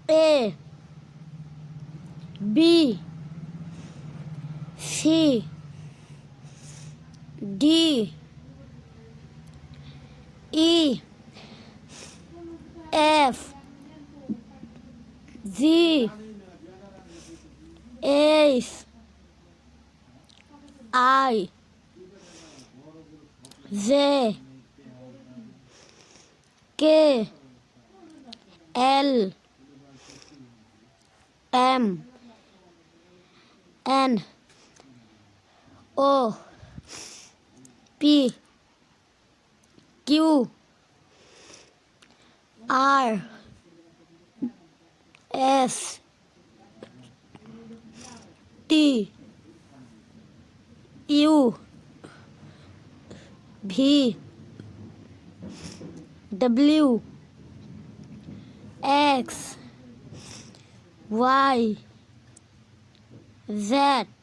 A B C D E F G H I J K L M N O P Q R S T U V W X Y Z